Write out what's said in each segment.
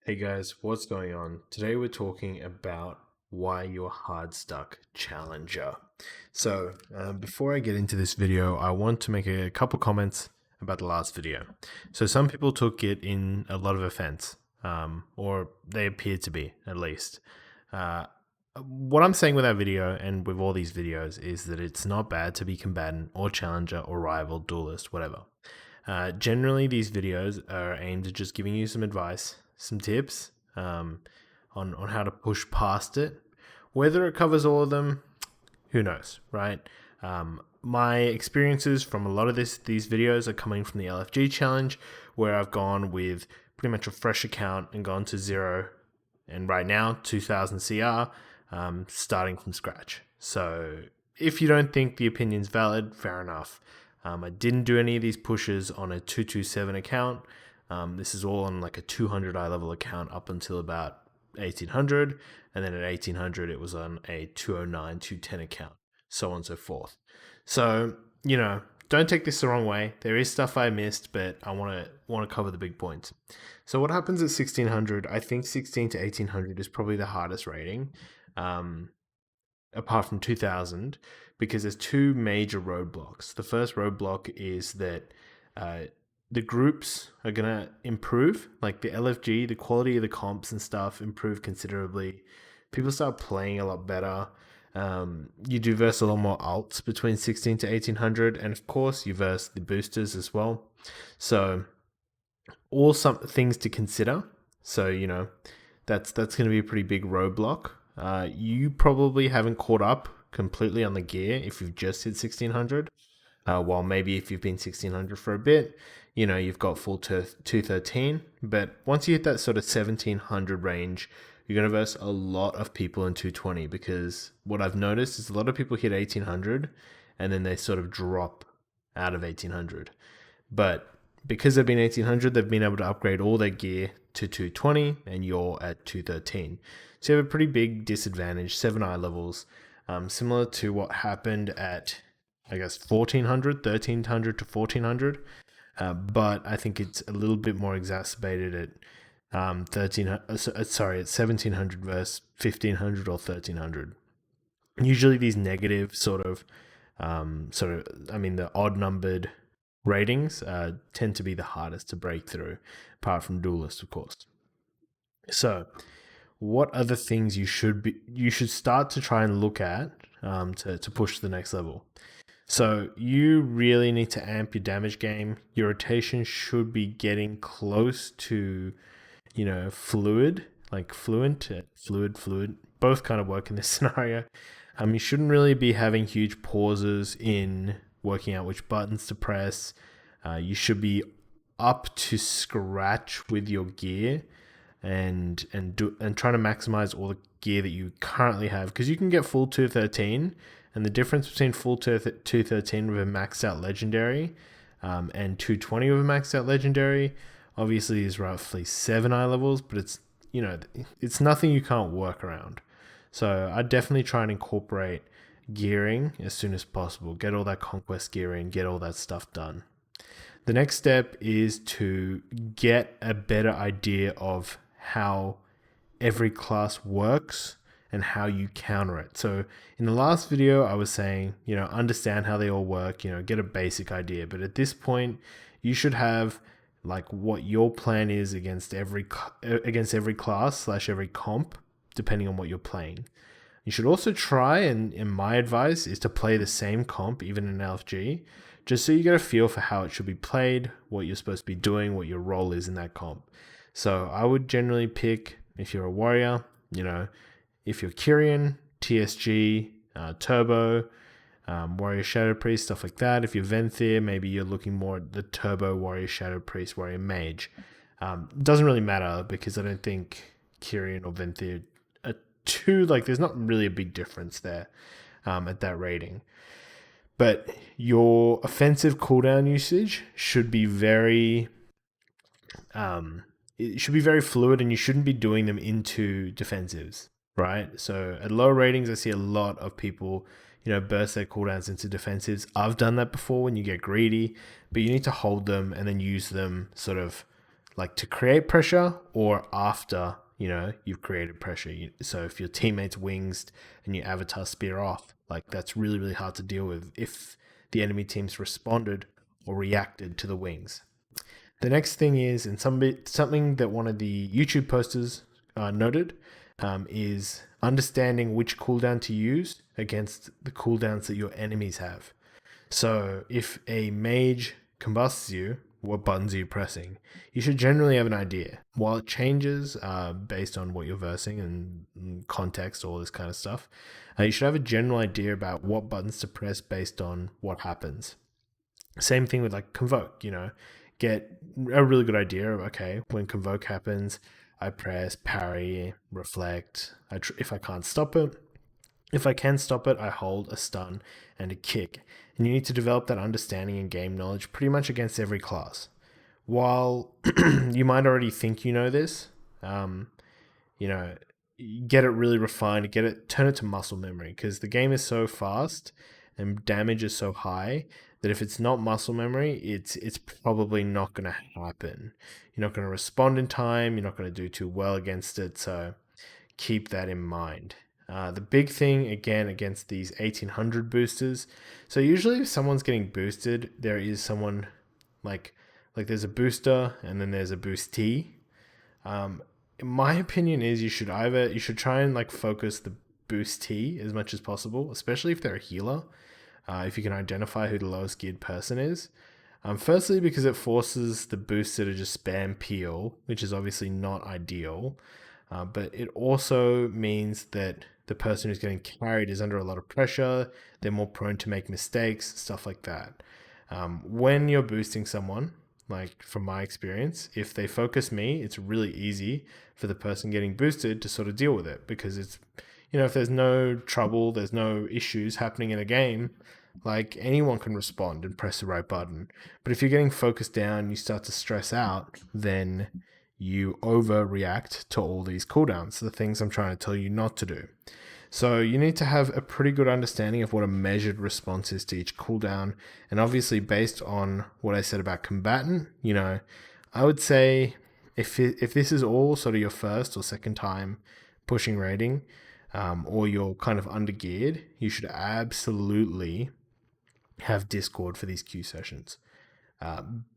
Hey guys, what's going on? Today we're talking about why you're hard stuck challenger. Before I get into this video, I want to make a couple comments about the last video. So, some people took it in a lot of offense, or they appear to be, at least. Uh, what I'm saying with that video and with all these videos is that it's not bad to be combatant or challenger or rival, duelist, whatever. Generally, these videos are aimed at just giving you some advice, some tips on how to push past it. Whether it covers all of them, who knows, right? My experiences from a lot of these videos are coming from the LFG challenge, where I've gone with pretty much a fresh account and gone to zero, and right now 2000 CR, starting from scratch. So if you don't think the opinion's valid, fair enough. I didn't do any of these pushes on a 227 account. This is all on like a 200 eye level account up until about 1800, and then at 1800 it was on a 209, 210 account, so on and so forth. So, don't take this the wrong way. There is stuff I missed, but I want to cover the big points. So what happens at 1600? I think 16 to 1800 is probably the hardest rating, apart from 2000, because there's two major roadblocks. The first roadblock is that the groups are going to improve, like the LFG, the quality of the comps and stuff improve considerably. People start playing a lot better. You do verse a lot more alts between 16 to 1800, and of course you verse the boosters as well. So all some things to consider. So that's going to be a pretty big roadblock. You probably haven't caught up completely on the gear if you've just hit 1600. While maybe if you've been 1600 for a bit, you've got full 213. But once you hit that sort of 1700 range, you're going to verse a lot of people in 220, because what I've noticed is a lot of people hit 1800 and then they sort of drop out of 1800. But because they've been 1800, they've been able to upgrade all their gear to 220, and you're at 213. So you have a pretty big disadvantage, 7 eye levels, similar to what happened at, I guess, 1400, 1300 to 1400. But I think it's a little bit more exacerbated at 1700 versus 1500 or 1300. Usually these negative the odd numbered ratings tend to be the hardest to break through, apart from duelist, of course. So what other things you should start to try and look at to push to the next level? So you really need to amp your damage game. Your rotation should be getting close to, fluid, like fluent, fluid. Both kind of work in this scenario. You shouldn't really be having huge pauses in working out which buttons to press. You should be up to scratch with your gear and trying to maximize all the gear that you currently have, because you can get full 213, and the difference between full 213 with a maxed out legendary and 220 with a maxed out legendary obviously is roughly 7 eye levels, but it's nothing you can't work around. So I definitely try and incorporate gearing as soon as possible. Get all that conquest gearing, get all that stuff done. The next step is to get a better idea of how every class works and how you counter it. So in the last video, I was saying, understand how they all work, get a basic idea. But at this point, you should have like what your plan is against every class / every comp, depending on what you're playing. You should also try, and my advice is to play the same comp, even in LFG, just so you get a feel for how it should be played, what you're supposed to be doing, what your role is in that comp. So I would generally pick, if you're a warrior, if you're Kyrian, TSG, Turbo, Warrior Shadow Priest, stuff like that. If you're Venthyr, maybe you're looking more at the Turbo, Warrior Shadow Priest, Warrior Mage. Doesn't really matter, because I don't think Kyrian or Venthyr are too, there's not really a big difference there at that rating. But your offensive cooldown usage should be very fluid, and you shouldn't be doing them into defensives, right? So at low ratings, I see a lot of people, burst their cooldowns into defensives. I've done that before when you get greedy, but you need to hold them and then use them sort of like to create pressure or after, you've created pressure. So if your teammates wings and your avatar spear off, like that's really, really hard to deal with if the enemy team's responded or reacted to the wings. The next thing is, and something that one of the YouTube posters noted, is understanding which cooldown to use against the cooldowns that your enemies have. So if a mage combusts you, what buttons are you pressing? You should generally have an idea. While it changes based on what you're versing and context, all this kind of stuff, you should have a general idea about what buttons to press based on what happens. Same thing with like Convoke, get a really good idea of, okay, when Convoke happens, I press parry, reflect. If I can't stop it, if I can stop it, I hold a stun and a kick. And you need to develop that understanding and game knowledge pretty much against every class. While you might already think you know this, you know, get it really refined, turn it to muscle memory, because the game is so fast and damage is so high that if it's not muscle memory, it's probably not going to happen. You're not going to respond in time. You're not going to do too well against it. So keep that in mind. The big thing again against these 1800 boosters. So usually if someone's getting boosted, there is someone like there's a booster and then there's a boostee. My opinion is you should try and like focus the boostee as much as possible, especially if they're a healer. If you can identify who the lowest geared person is. Firstly, because it forces the booster to just spam peel, which is obviously not ideal. But it also means that the person who's getting carried is under a lot of pressure. They're more prone to make mistakes, stuff like that. When you're boosting someone, like from my experience, if they focus me, it's really easy for the person getting boosted to sort of deal with it, because it's, if there's no trouble, there's no issues happening in a game, like anyone can respond and press the right button. But if you're getting focused down, you start to stress out, then you overreact to all these cooldowns, the things I'm trying to tell you not to do. So you need to have a pretty good understanding of what a measured response is to each cooldown. And obviously based on what I said about combatant, I would say if this is all sort of your first or second time pushing rating, or you're kind of undergeared, you should absolutely have Discord for these queue sessions.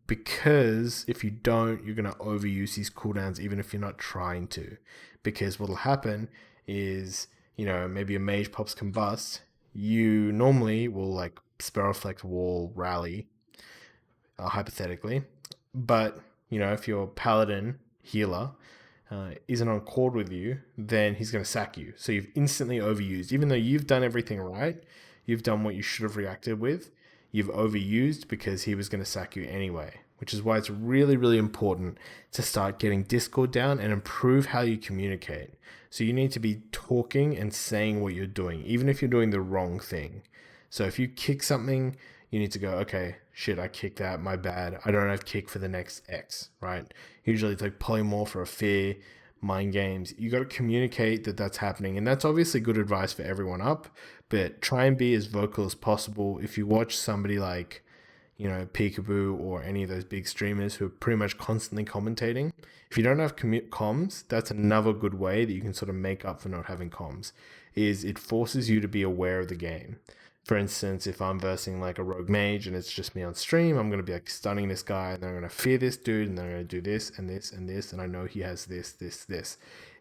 Because if you don't, you're going to overuse these cooldowns even if you're not trying to. Because what'll happen is, maybe a mage pops combust, you normally will like spell reflect, wall, rally, hypothetically. But, if your paladin healer isn't on chord with you, then he's going to sack you. So you've instantly overused. Even though you've done everything right, you've done what you should have reacted with, you've overused because he was going to sack you anyway, which is why it's really, really important to start getting Discord down and improve how you communicate. So you need to be talking and saying what you're doing, even if you're doing the wrong thing. So if you kick something, you need to go, okay, shit, I kicked that, my bad. I don't have kick for the next X, right? Usually it's like polymorph or a fear, mind games. You got to communicate that that's happening. And that's obviously good advice for everyone up, but try and be as vocal as possible. If you watch somebody like, Peekaboo or any of those big streamers who are pretty much constantly commentating, if you don't have comms, that's another good way that you can sort of make up for not having comms, is it forces you to be aware of the game. For instance, if I'm versing like a rogue mage and it's just me on stream, I'm going to be like stunning this guy and then I'm going to fear this dude and then I'm going to do this and this and this, and I know he has this.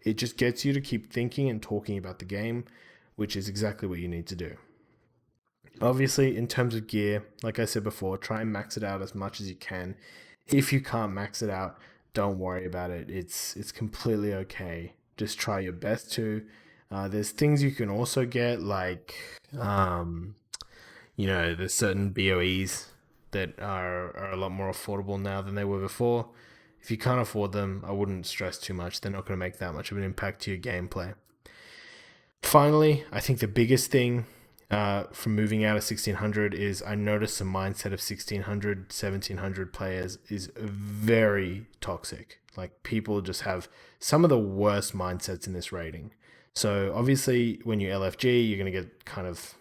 It just gets you to keep thinking and talking about the game, which is exactly what you need to do. Obviously, in terms of gear, like I said before, try and max it out as much as you can. If you can't max it out, don't worry about it. It's completely okay. Just try your best to. There's things you can also get, like, there's certain BOEs that are a lot more affordable now than they were before. If you can't afford them, I wouldn't stress too much. They're not going to make that much of an impact to your gameplay. Finally, I think the biggest thing from moving out of 1600 is I noticed the mindset of 1600, 1700 players is very toxic. Like, people just have some of the worst mindsets in this rating. So obviously when you LFG, you're going to get kind of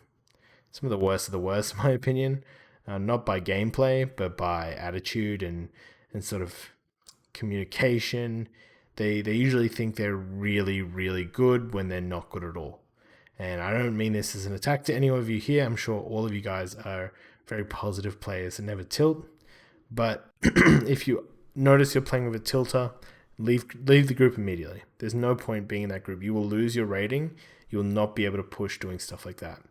some of the worst, in my opinion. Not by gameplay, but by attitude and sort of communication. They usually think they're really, really good when they're not good at all. And I don't mean this as an attack to any of you here. I'm sure all of you guys are very positive players and never tilt. But if you notice you're playing with a tilter, leave the group immediately. There's no point being in that group. You will lose your rating. You will not be able to push doing stuff like that.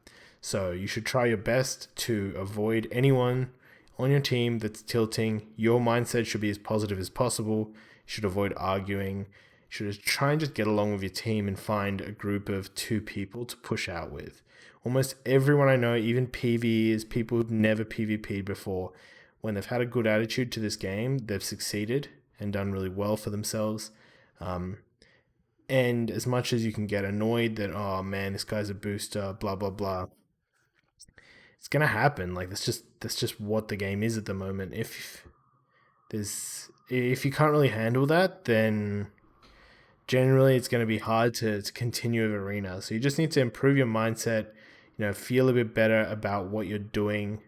So you should try your best to avoid anyone on your team that's tilting. Your mindset should be as positive as possible. You should avoid arguing. You should try and just get along with your team and find a group of 2 people to push out with. Almost everyone I know, even PvEs, people who've never PvP'd before, when they've had a good attitude to this game, they've succeeded and done really well for themselves. And as much as you can get annoyed that, oh man, this guy's a booster, blah, blah, blah, it's going to happen. Like, that's just what the game is at the moment. If you can't really handle that, then generally it's going to be hard to continue with arena. So you just need to improve your mindset, feel a bit better about what you're doing,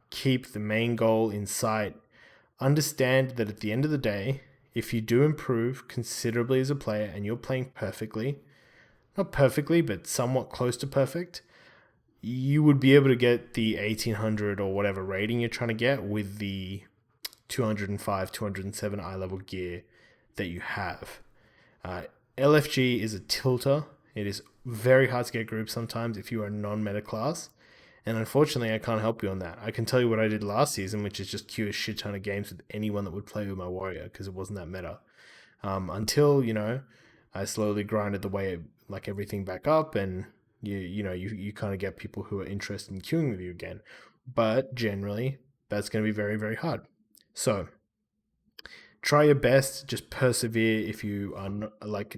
keep the main goal in sight, understand that at the end of the day, if you do improve considerably as a player and you're playing perfectly, not perfectly, but somewhat close to perfect, you would be able to get the 1800 or whatever rating you're trying to get with the 205, 207 eye level gear that you have. LFG is a tilter. It is very hard to get groups sometimes if you are a non-meta class. And unfortunately, I can't help you on that. I can tell you what I did last season, which is just queue a shit ton of games with anyone that would play with my warrior because it wasn't that meta. Until, I slowly grinded the way, like everything back up and you kind of get people who are interested in queuing with you again. But generally, that's going to be very, very hard. So try your best, just persevere if you are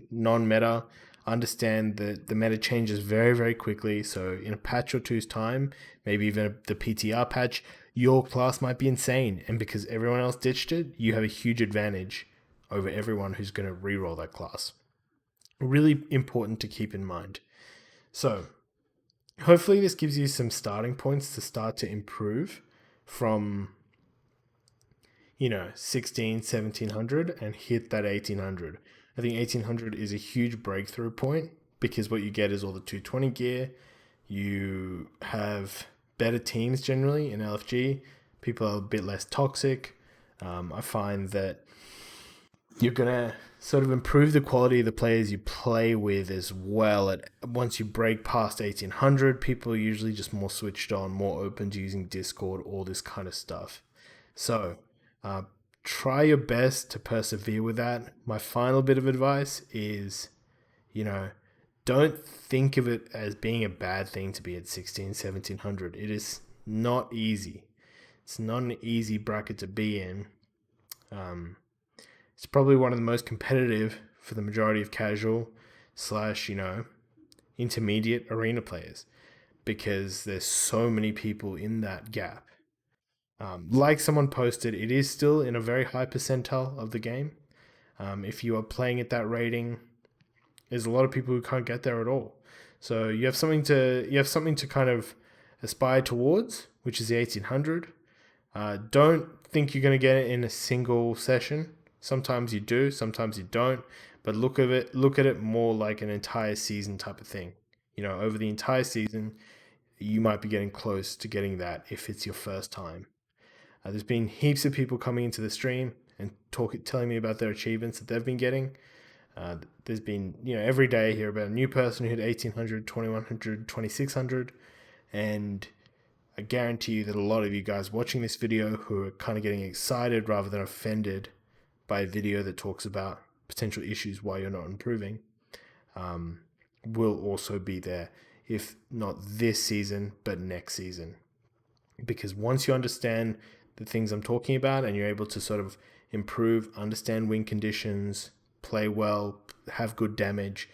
non-meta. Understand that the meta changes very, very quickly. So in a patch or two's time, maybe even the PTR patch, your class might be insane. And because everyone else ditched it, you have a huge advantage over everyone who's going to reroll that class. Really important to keep in mind. So hopefully this gives you some starting points to start to improve from 16, 1700 and hit that 1800. I think 1800 is a huge breakthrough point because what you get is all the 220 gear. You have better teams generally in LFG. People are a bit less toxic. I find that you're going to sort of improve the quality of the players you play with as well. Once you break past 1800, people are usually just more switched on, more open to using Discord, all this kind of stuff. So try your best to persevere with that. My final bit of advice is, don't think of it as being a bad thing to be at 16, 1700. It is not easy. It's not an easy bracket to be in. It's probably one of the most competitive for the majority of casual / intermediate arena players because there's so many people in that gap. Like someone posted, it is still in a very high percentile of the game. If you are playing at that rating, there's a lot of people who can't get there at all. So you have something to kind of aspire towards, which is the 1800. Don't think you're going to get it in a single session. Sometimes you do, sometimes you don't. But look at it more like an entire season type of thing. Over the entire season, you might be getting close to getting that if it's your first time. There's been heaps of people coming into the stream and telling me about their achievements that they've been getting. There's been, every day I hear about a new person who hit 1800, 2100, 2600. And I guarantee you that a lot of you guys watching this video who are kind of getting excited rather than offended by a video that talks about potential issues why you're not improving, will also be there, if not this season, but next season. Because once you understand the things I'm talking about and you're able to sort of improve, understand win conditions, play well, have good damage,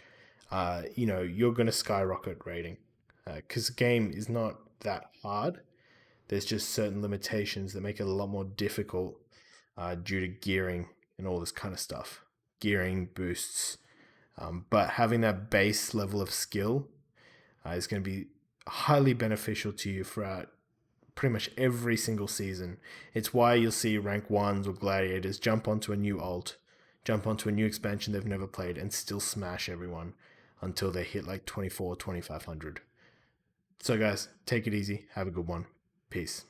you're going to skyrocket rating. Because the game is not that hard. There's just certain limitations that make it a lot more difficult due to gearing and all this kind of stuff. Gearing, boosts. But having that base level of skill is going to be highly beneficial to you throughout pretty much every single season. It's why you'll see rank 1s or gladiators jump onto a new alt jump onto a new expansion they've never played, and still smash everyone until they hit like 24, 2500. So, guys, take it easy. Have a good one. Peace.